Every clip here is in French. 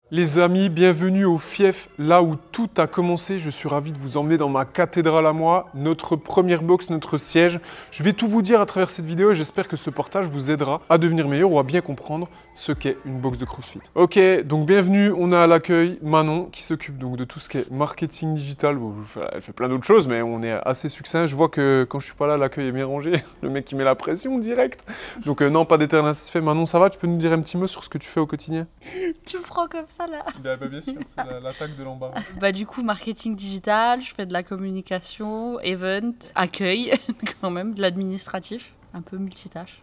Les amis, bienvenue au Fief, là où tout a commencé. Je suis ravi de vous emmener dans ma cathédrale à moi, notre première box, notre siège. Je vais tout vous dire à travers cette vidéo et j'espère que ce partage vous aidera à devenir meilleur ou à bien comprendre ce qu'est une box de CrossFit. Ok, donc bienvenue, on a à l'accueil Manon qui s'occupe donc de tout ce qui est marketing digital. Bon, elle fait plein d'autres choses, mais on est assez succinct. Je vois que quand je suis pas là, l'accueil est bien rangé. Le mec qui met la pression direct. Donc non, pas d'éternel satisfait. Manon, ça va? Tu peux nous dire un petit mot sur ce que tu fais au quotidien? Tu me prends comme ça là. Bien sûr, c'est l'attaque de l'embarras. Du coup, marketing digital, je fais de la communication, event, accueil, quand même, de l'administratif, un peu multitâche.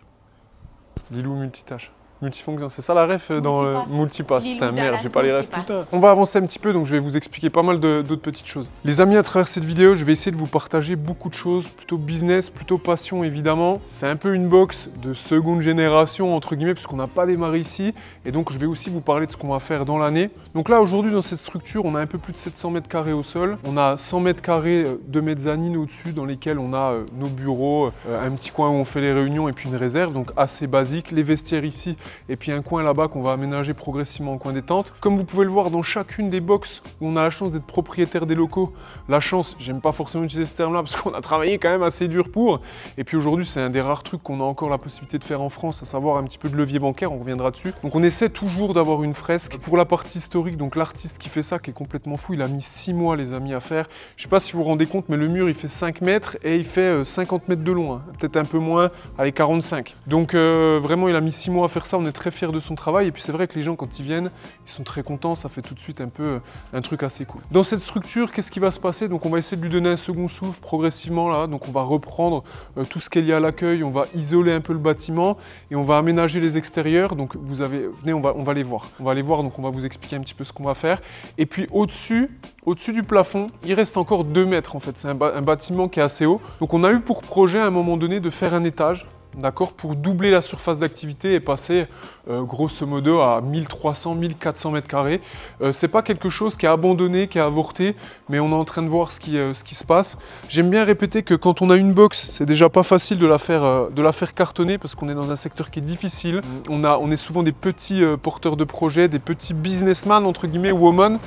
Lilou multitâche. Multifonction, c'est ça la ref dans Multipass. Putain, merde, j'ai pas les refs, putain. On va avancer un petit peu, donc je vais vous expliquer pas mal d'autres petites choses. Les amis, à travers cette vidéo, je vais essayer de vous partager beaucoup de choses, plutôt business, plutôt passion évidemment. C'est un peu une box de seconde génération, entre guillemets, puisqu'on n'a pas démarré ici. Et donc, je vais aussi vous parler de ce qu'on va faire dans l'année. Donc là, aujourd'hui, dans cette structure, on a un peu plus de 700 mètres carrés au sol. On a 100 mètres carrés de mezzanine au-dessus, dans lesquels on a nos bureaux, un petit coin où on fait les réunions et puis une réserve, donc assez basique. Les vestiaires ici. Et puis un coin là-bas qu'on va aménager progressivement en coin détente. Comme vous pouvez le voir dans chacune des boxes où on a la chance d'être propriétaire des locaux, la chance, j'aime pas forcément utiliser ce terme-là parce qu'on a travaillé quand même assez dur pour. Et puis aujourd'hui, c'est un des rares trucs qu'on a encore la possibilité de faire en France, à savoir un petit peu de levier bancaire, on reviendra dessus. Donc on essaie toujours d'avoir une fresque. Pour la partie historique, donc l'artiste qui fait ça, qui est complètement fou, il a mis 6 mois les amis à faire. Je sais pas si vous vous rendez compte, mais le mur il fait 5 mètres et il fait 50 mètres de long, hein. Peut-être un peu moins, allez 45. Donc vraiment il a mis 6 mois à faire ça, on est très fiers de son travail et puis c'est vrai que les gens quand ils viennent, ils sont très contents, ça fait tout de suite un peu un truc assez cool. Dans cette structure, qu'est-ce qui va se passer? Donc on va essayer de lui donner un second souffle progressivement là, donc on va reprendre tout ce qu'il y a à l'accueil, on va isoler un peu le bâtiment et on va aménager les extérieurs, donc venez on va les voir. On va les voir, donc on va vous expliquer un petit peu ce qu'on va faire. Et puis au-dessus du plafond, il reste encore 2 mètres en fait, c'est un bâtiment qui est assez haut. Donc on a eu pour projet à un moment donné de faire un étage. D'accord, pour doubler la surface d'activité et passer grosso modo à 1300-1400 mètres carrés. C'est pas quelque chose qui est abandonné, qui est avorté, mais on est en train de voir ce qui se passe. J'aime bien répéter que quand on a une box, c'est déjà pas facile de la faire cartonner parce qu'on est dans un secteur qui est difficile. On est souvent des petits porteurs de projets, des petits businessmen entre guillemets, women.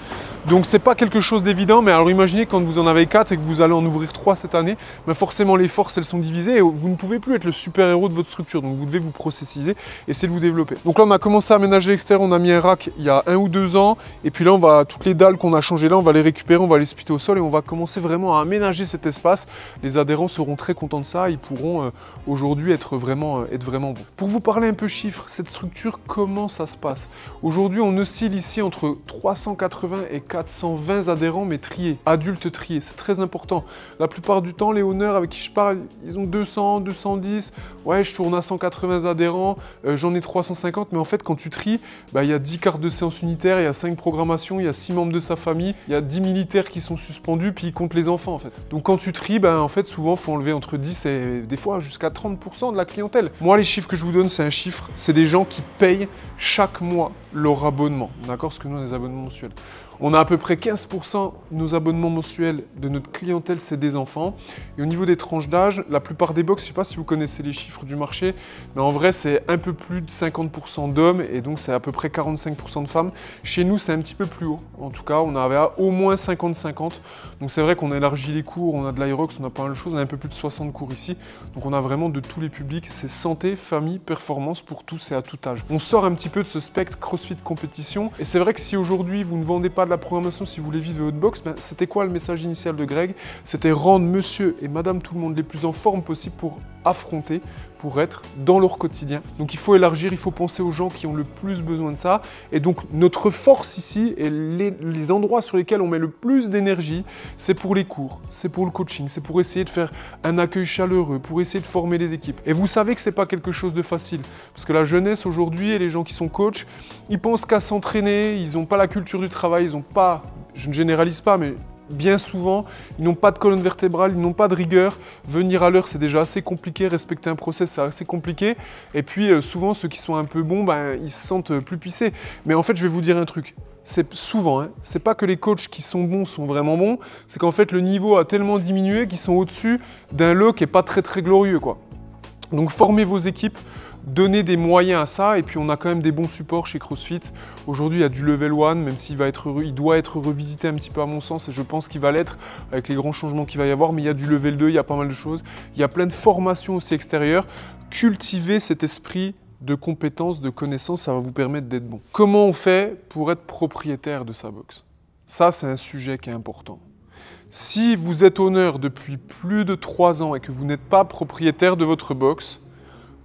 Donc c'est pas quelque chose d'évident, mais alors imaginez quand vous en avez 4 et que vous allez en ouvrir 3 cette année, ben forcément les forces elles sont divisées et vous ne pouvez plus être le super-héros de votre structure, donc vous devez vous processiser, essayer de vous développer. Donc là on a commencé à aménager l'extérieur, on a mis un rack il y a 1 ou 2 ans, et puis là on va, toutes les dalles qu'on a changées là, on va les récupérer, on va les splitter au sol et on va commencer vraiment à aménager cet espace. Les adhérents seront très contents de ça, ils pourront aujourd'hui être vraiment bons. Pour vous parler un peu chiffres, cette structure, comment ça se passe? Aujourd'hui on oscille ici entre 380 et 420 adhérents, mais triés, adultes triés, c'est très important. La plupart du temps les honneurs avec qui je parle, ils ont 200, 210, ouais, je tourne à 180 adhérents, j'en ai 350, mais en fait, quand tu tries, il y a 10 cartes de séance unitaires, il y a 5 programmations, il y a 6 membres de sa famille, il y a 10 militaires qui sont suspendus, puis ils comptent les enfants, en fait. Donc quand tu tries, en fait, souvent, il faut enlever entre 10 et des fois jusqu'à 30% de la clientèle. Moi, les chiffres que je vous donne, c'est un chiffre, c'est des gens qui payent chaque mois leur abonnement, d'accord? Parce que nous, on a des abonnements mensuels. On a à peu près 15% de nos abonnements mensuels de notre clientèle, c'est des enfants. Et au niveau des tranches d'âge, la plupart des box, je ne sais pas si vous connaissez les chiffres du marché, mais en vrai, c'est un peu plus de 50% d'hommes et donc c'est à peu près 45% de femmes. Chez nous, c'est un petit peu plus haut. En tout cas, on avait au moins 50-50. Donc c'est vrai qu'on a élargi les cours, on a de l'Aerox, on a pas mal de choses, on a un peu plus de 60 cours ici. Donc on a vraiment de tous les publics. C'est santé, famille, performance pour tous et à tout âge. On sort un petit peu de ce spectre CrossFit compétition. Et c'est vrai que si aujourd'hui, vous ne vendez pas de la programmation, si vous voulez vivre votre box, c'était quoi le message initial de Greg? C'était rendre monsieur et madame tout le monde les plus en forme possible pour affronter, pour être dans leur quotidien. Donc il faut élargir, il faut penser aux gens qui ont le plus besoin de ça. Et donc notre force ici et les endroits sur lesquels on met le plus d'énergie, c'est pour les cours, c'est pour le coaching, c'est pour essayer de faire un accueil chaleureux, pour essayer de former les équipes. Et vous savez que c'est pas quelque chose de facile, parce que la jeunesse aujourd'hui et les gens qui sont coachs, ils pensent qu'à s'entraîner, ils n'ont pas la culture du travail, ils n'ont pas, je ne généralise pas, mais bien souvent, ils n'ont pas de colonne vertébrale, ils n'ont pas de rigueur. Venir à l'heure, c'est déjà assez compliqué. Respecter un process, c'est assez compliqué. Et puis, souvent, ceux qui sont un peu bons, ils se sentent plus puissés. Mais en fait, je vais vous dire un truc. C'est souvent, c'est pas que les coachs qui sont bons sont vraiment bons. C'est qu'en fait, le niveau a tellement diminué qu'ils sont au-dessus d'un lot qui n'est pas très, très glorieux, quoi. Donc, formez vos équipes. donner des moyens à ça. Et puis on a quand même des bons supports chez CrossFit. Aujourd'hui, il y a du level 1, même s'il il doit être revisité un petit peu à mon sens, et je pense qu'il va l'être avec les grands changements qu'il va y avoir. Mais il y a du level 2, il y a pas mal de choses. Il y a plein de formations aussi extérieures. Cultivez cet esprit de compétences, de connaissances, ça va vous permettre d'être bon. Comment on fait pour être propriétaire de sa box? Ça, c'est un sujet qui est important. Si vous êtes owner depuis plus de 3 ans et que vous n'êtes pas propriétaire de votre box,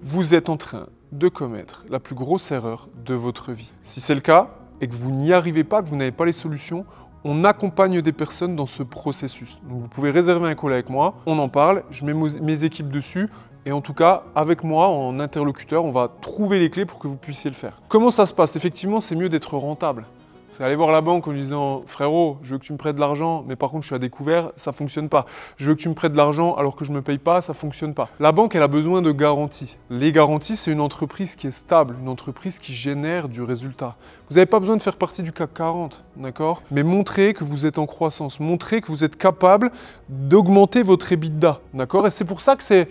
vous êtes en train de commettre la plus grosse erreur de votre vie. Si c'est le cas et que vous n'y arrivez pas, que vous n'avez pas les solutions, on accompagne des personnes dans ce processus. Donc vous pouvez réserver un call avec moi, on en parle, je mets mes équipes dessus. Et en tout cas, avec moi, en interlocuteur, on va trouver les clés pour que vous puissiez le faire. Comment ça se passe? Effectivement, c'est mieux d'être rentable. C'est aller voir la banque en lui disant « Frérot, je veux que tu me prêtes de l'argent, mais par contre, je suis à découvert, ça ne fonctionne pas. Je veux que tu me prêtes de l'argent alors que je ne me paye pas, ça ne fonctionne pas. » La banque, elle a besoin de garanties. Les garanties, c'est une entreprise qui est stable, une entreprise qui génère du résultat. Vous n'avez pas besoin de faire partie du CAC 40, d'accord? Mais montrez que vous êtes en croissance, montrez que vous êtes capable d'augmenter votre EBITDA, d'accord? Et c'est pour ça que c'est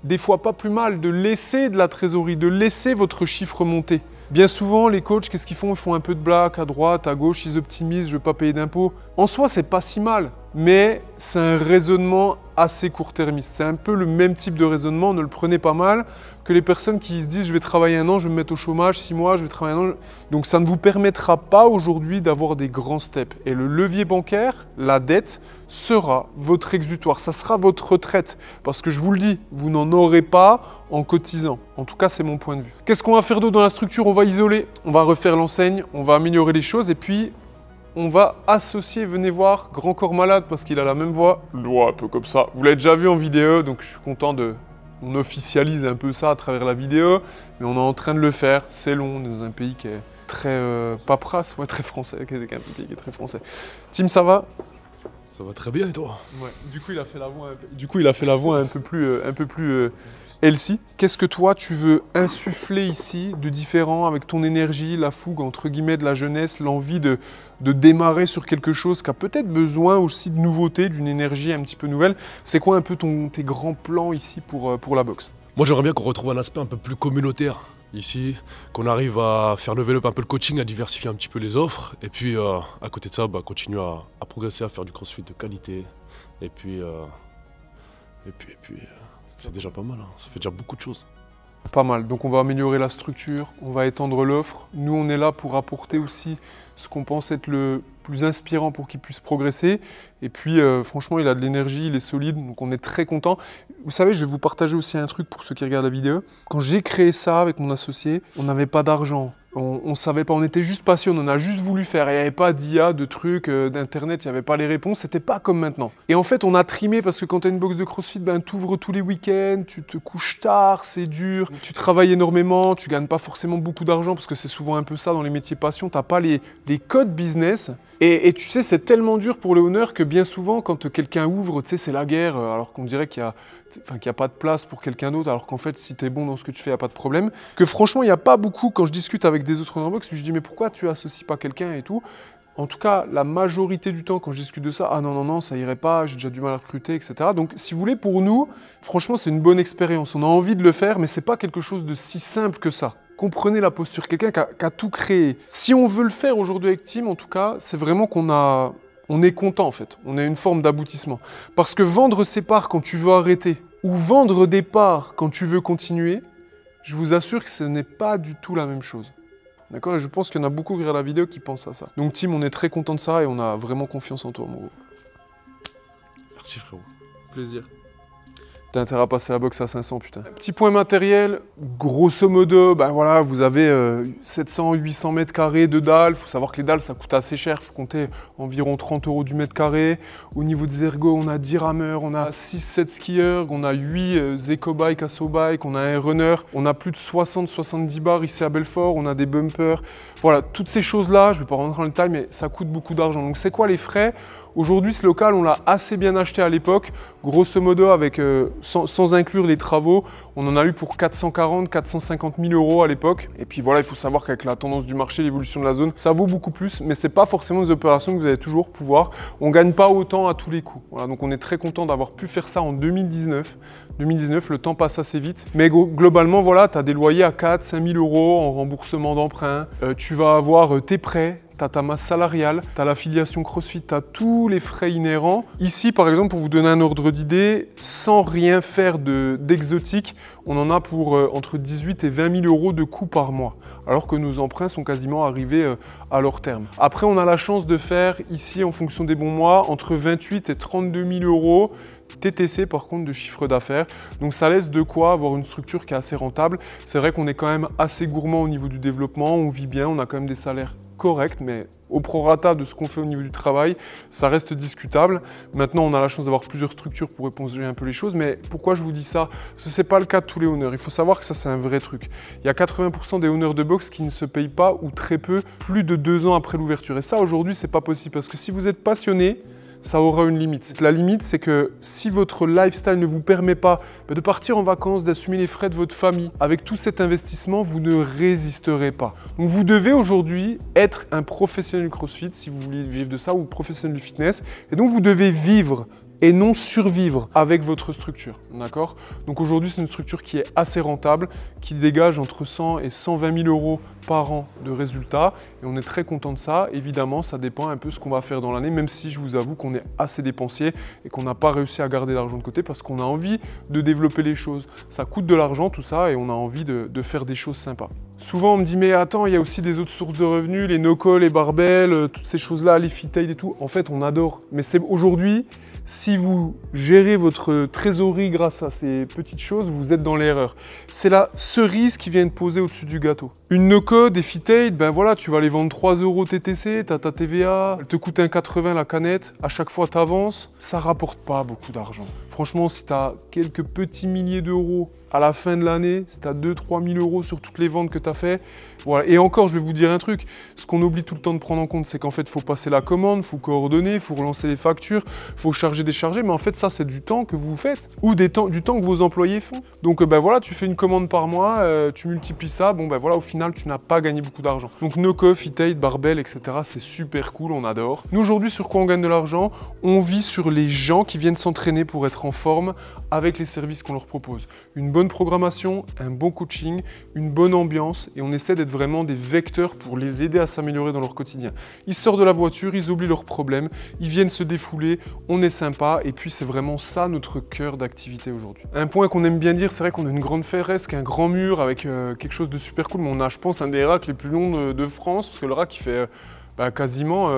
des fois pas plus mal de laisser de la trésorerie, de laisser votre chiffre monter. Bien souvent, les coachs, qu'est-ce qu'ils font? Ils font un peu de blague à droite, à gauche, ils optimisent, je ne veux pas payer d'impôts. En soi, c'est pas si mal, mais c'est un raisonnement assez court-termiste. C'est un peu le même type de raisonnement, ne le prenez pas mal, que les personnes qui se disent « je vais travailler 1 an, je vais me mettre au chômage, 6 mois, je vais travailler 1 an ». Donc ça ne vous permettra pas aujourd'hui d'avoir des grands steps. Et le levier bancaire, la dette, sera votre exutoire, ça sera votre retraite. Parce que je vous le dis, vous n'en aurez pas en cotisant. En tout cas, c'est mon point de vue. Qu'est-ce qu'on va faire d'autre dans la structure? On va isoler, on va refaire l'enseigne, on va améliorer les choses et puis on va associer, venez voir, Grand Corps Malade parce qu'il a la même voix. Une voix un peu comme ça. Vous l'avez déjà vu en vidéo, donc je suis content de... On officialise un peu ça à travers la vidéo, mais on est en train de le faire. C'est long, on est dans un pays qui est très paperasse, ouais, très français, un pays qui est très français. Tim, ça va? Ça va très bien et toi? Ouais. Du coup, il a fait la voix un peu plus healthy. Qu'est-ce que toi, tu veux insuffler ici de différent avec ton énergie, la fougue, entre guillemets, de la jeunesse, l'envie de démarrer sur quelque chose qui a peut-être besoin aussi de nouveauté, d'une énergie un petit peu nouvelle? C'est quoi un peu tes grands plans ici pour la boxe? Moi, j'aimerais bien qu'on retrouve un aspect un peu plus communautaire ici, qu'on arrive à faire level up un peu le coaching, à diversifier un petit peu les offres, et puis à côté de ça, continuer à progresser, à faire du crossfit de qualité, et puis c'est déjà pas mal, hein. Ça fait déjà beaucoup de choses. Pas mal, donc on va améliorer la structure, on va étendre l'offre. Nous, on est là pour apporter aussi ce qu'on pense être le plus inspirant pour qu'il puisse progresser. Et puis, franchement, il a de l'énergie, il est solide, donc on est très content. Vous savez, je vais vous partager aussi un truc pour ceux qui regardent la vidéo. Quand j'ai créé ça avec mon associé, on n'avait pas d'argent. On savait pas, on était juste passionnés, on a juste voulu faire. Il n'y avait pas d'IA, de trucs, d'internet, il n'y avait pas les réponses, c'était pas comme maintenant. Et en fait, on a trimé parce que quand tu as une box de CrossFit, tu ouvres tous les week-ends, tu te couches tard, c'est dur, tu travailles énormément, tu gagnes pas forcément beaucoup d'argent parce que c'est souvent un peu ça dans les métiers passion, tu n'as pas les codes business. Et tu sais, c'est tellement dur pour le honneur que bien souvent, quand quelqu'un ouvre, tu sais, c'est la guerre, alors qu'on dirait qu'il n'y a pas de place pour quelqu'un d'autre, alors qu'en fait, si tu es bon dans ce que tu fais, il n'y a pas de problème. Que franchement, il n'y a pas beaucoup, quand je discute avec des autres en box, je dis, mais pourquoi tu associes pas quelqu'un et tout? En tout cas, la majorité du temps, quand je discute de ça, ah non, ça irait pas, j'ai déjà du mal à recruter, etc. Donc, si vous voulez, pour nous, franchement, c'est une bonne expérience. On a envie de le faire, mais c'est pas quelque chose de si simple que ça. Comprenez la posture, quelqu'un qui a tout créé. Si on veut le faire aujourd'hui avec Tim, en tout cas, c'est vraiment on est content en fait. On a une forme d'aboutissement. Parce que vendre ses parts quand tu veux arrêter, ou vendre des parts quand tu veux continuer, je vous assure que ce n'est pas du tout la même chose. D'accord? Et je pense qu'il y en a beaucoup qui regardent la vidéo qui pensent à ça. Donc Tim, on est très content de ça et on a vraiment confiance en toi, mon gros. Merci frérot. Plaisir. T'as intérêt à passer la boxe à 500, putain. Petit point matériel, grosso modo, voilà, vous avez 700-800 mètres carrés de dalles. Il faut savoir que les dalles, ça coûte assez cher. Il faut compter environ 30 € du mètre carré. Au niveau des ergots, on a 10 rameurs, on a 6-7 skieurs, on a 8 éco-bikes, asso-bikes, on a un runner. On a plus de 60-70 bars ici à Belfort, on a des bumpers. Voilà, toutes ces choses-là, je ne vais pas rentrer dans le détail, mais ça coûte beaucoup d'argent. Donc c'est quoi les frais? Aujourd'hui, ce local, on l'a assez bien acheté à l'époque, grosso modo avec sans inclure les travaux, on en a eu pour 440, 450 000 € à l'époque. Et puis voilà, il faut savoir qu'avec la tendance du marché, l'évolution de la zone, ça vaut beaucoup plus, mais c'est pas forcément des opérations que vous allez toujours pouvoir. On gagne pas autant à tous les coups. Voilà, donc on est très content d'avoir pu faire ça en 2019. 2019, le temps passe assez vite. Mais globalement, voilà, tu as des loyers à 4 5 000 € en remboursement d'emprunt. Tu vas avoir tes prêts. Tu as ta masse salariale, tu as l'affiliation CrossFit, tu as tous les frais inhérents. Ici, par exemple, pour vous donner un ordre d'idée, sans rien faire d'exotique, on en a pour entre 18 et 20 000 € de coûts par mois, alors que nos emprunts sont quasiment arrivés à leur terme. Après, on a la chance de faire ici, en fonction des bons mois, entre 28 et 32 000 € TTC par contre de chiffre d'affaires. Donc ça laisse de quoi avoir une structure qui est assez rentable. C'est vrai qu'on est quand même assez gourmand au niveau du développement, on vit bien, on a quand même des salaires corrects, mais au prorata de ce qu'on fait au niveau du travail, ça reste discutable. Maintenant, on a la chance d'avoir plusieurs structures pour éponger un peu les choses, mais pourquoi je vous dis ça? Parce que ce n'est pas le cas de tous les owners. Il faut savoir que ça, c'est un vrai truc. Il y a 80% des owners de boxe qui ne se payent pas ou très peu plus de 2 ans après l'ouverture. Et ça, aujourd'hui, c'est pas possible parce que si vous êtes passionné, ça aura une limite. La limite, c'est que si votre lifestyle ne vous permet pas de partir en vacances, d'assumer les frais de votre famille, avec tout cet investissement, vous ne résisterez pas. Donc vous devez aujourd'hui être un professionnel du CrossFit, si vous voulez vivre de ça, ou professionnel du fitness. Et donc vous devez vivre et non survivre avec votre structure, d'accord? Donc aujourd'hui, c'est une structure qui est assez rentable, qui dégage entre 100 et 120 000 € par an de résultats, et on est très content de ça. Évidemment, ça dépend un peu de ce qu'on va faire dans l'année, même si je vous avoue qu'on est assez dépensier et qu'on n'a pas réussi à garder l'argent de côté parce qu'on a envie de développer les choses. Ça coûte de l'argent tout ça et on a envie de faire des choses sympas. Souvent, on me dit, mais attends, il y a aussi des autres sources de revenus, les no-call, les barbells, toutes ces choses-là, les fit-aid et tout. En fait, on adore. Mais c'est aujourd'hui, si vous gérez votre trésorerie grâce à ces petites choses, vous êtes dans l'erreur. C'est la cerise qui vient de poser au-dessus du gâteau. Une no-code, des fit-aid, ben voilà, tu vas les vendre 3 € TTC, tu as ta TVA, elle te coûte 1,80 la canette, à chaque fois tu avances, ça rapporte pas beaucoup d'argent. Franchement, si tu as quelques petits milliers d'euros à la fin de l'année, si tu as 2-3 000 € sur toutes les ventes que tu as fait, voilà. Et encore, je vais vous dire un truc, ce qu'on oublie tout le temps de prendre en compte, c'est qu'en fait, il faut passer la commande, il faut coordonner, il faut relancer les factures, il faut charger, décharger, mais en fait, ça, c'est du temps que vous faites, ou du temps que vos employés font. Donc, ben voilà, tu fais une commande par mois, tu multiplies ça, bon, ben voilà, au final, tu n'as pas gagné beaucoup d'argent. Donc, no-co, fit-aid, barbell, etc., c'est super cool, on adore. Nous, aujourd'hui, sur quoi on gagne de l'argent? On vit sur les gens qui viennent s'entraîner pour être en forme avec les services qu'on leur propose. Une bonne programmation, un bon coaching, une bonne ambiance, et on essaie d'être vraiment des vecteurs pour les aider à s'améliorer dans leur quotidien. Ils sortent de la voiture, ils oublient leurs problèmes, ils viennent se défouler, on est sympa, et puis c'est vraiment ça notre cœur d'activité aujourd'hui. Un point qu'on aime bien dire, c'est vrai qu'on a une grande fresque, un grand mur avec quelque chose de super cool, mais on a, je pense, un des racks les plus longs de France, parce que le rack il fait quasiment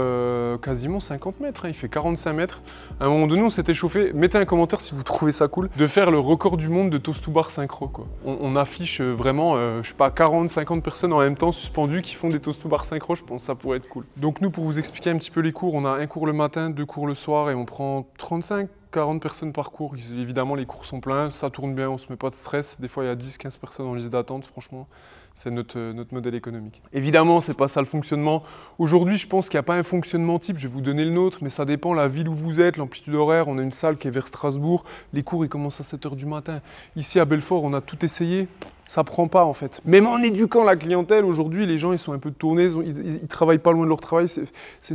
50 mètres, hein, il fait 45 mètres. À un moment donné, on s'était chauffé, mettez un commentaire si vous trouvez ça cool, de faire le record du monde de toast to bar synchro, quoi. On affiche vraiment, je sais pas, 40-50 personnes en même temps suspendues qui font des toast to bar synchro, je pense que ça pourrait être cool. Donc nous, pour vous expliquer un petit peu les cours, on a un cours le matin, 2 cours le soir et on prend 35-40 personnes par cours. Évidemment, les cours sont pleins, ça tourne bien, on se met pas de stress. Des fois, il y a 10-15 personnes en liste d'attente, franchement. C'est notre modèle économique. Évidemment, c'est pas ça le fonctionnement. Aujourd'hui, je pense qu'il n'y a pas un fonctionnement type. Je vais vous donner le nôtre, mais ça dépend la ville où vous êtes, l'amplitude horaire. On a une salle qui est vers Strasbourg. Les cours, ils commencent à 7 h du matin. Ici, à Belfort, on a tout essayé. Ça prend pas, en fait. Même en éduquant la clientèle, aujourd'hui, les gens, ils sont un peu tournés. Ils travaillent pas loin de leur travail.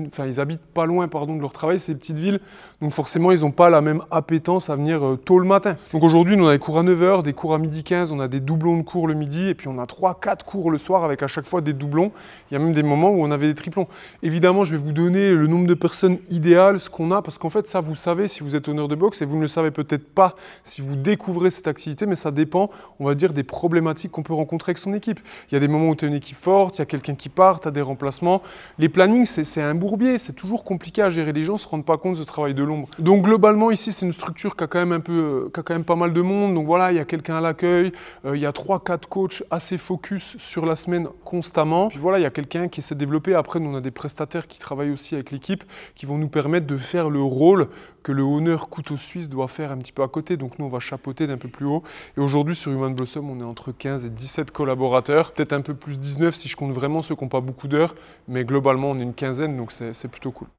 Enfin, ils habitent pas loin, pardon, de leur travail. C'est des petites villes. Donc, forcément, ils n'ont pas la même appétence à venir tôt le matin. Donc, aujourd'hui, on a des cours à 9 h, des cours à 12h15. On a des doublons de cours le midi. Et puis, on a 3-4 cours le soir avec à chaque fois des doublons. Il y a même des moments où on avait des triplons. Évidemment, je vais vous donner le nombre de personnes idéales, ce qu'on a, parce qu'en fait, ça, vous savez si vous êtes honneur de boxe et vous ne le savez peut-être pas si vous découvrez cette activité, mais ça dépend, on va dire, des problématiques qu'on peut rencontrer avec son équipe. Il y a des moments où tu as une équipe forte, il y a quelqu'un qui part, tu as des remplacements. Les plannings, c'est un bourbier, c'est toujours compliqué à gérer. Les gens ne se rendent pas compte de ce travail de l'ombre. Donc globalement, ici, c'est une structure qui a quand même pas mal de monde. Donc voilà, il y a quelqu'un à l'accueil, il y a 3-4 coachs assez focus sur la semaine constamment. Puis voilà, il y a quelqu'un qui essaie de développer. Après, nous, on a des prestataires qui travaillent aussi avec l'équipe, qui vont nous permettre de faire le rôle que le honneur couteau suisse doit faire un petit peu à côté. Donc nous, on va chapeauter d'un peu plus haut. Et aujourd'hui, sur Human Blossom, on est entre 15 et 17 collaborateurs. Peut-être un peu plus 19 si je compte vraiment ceux qui n'ont pas beaucoup d'heures. Mais globalement, on est une quinzaine, donc c'est plutôt cool.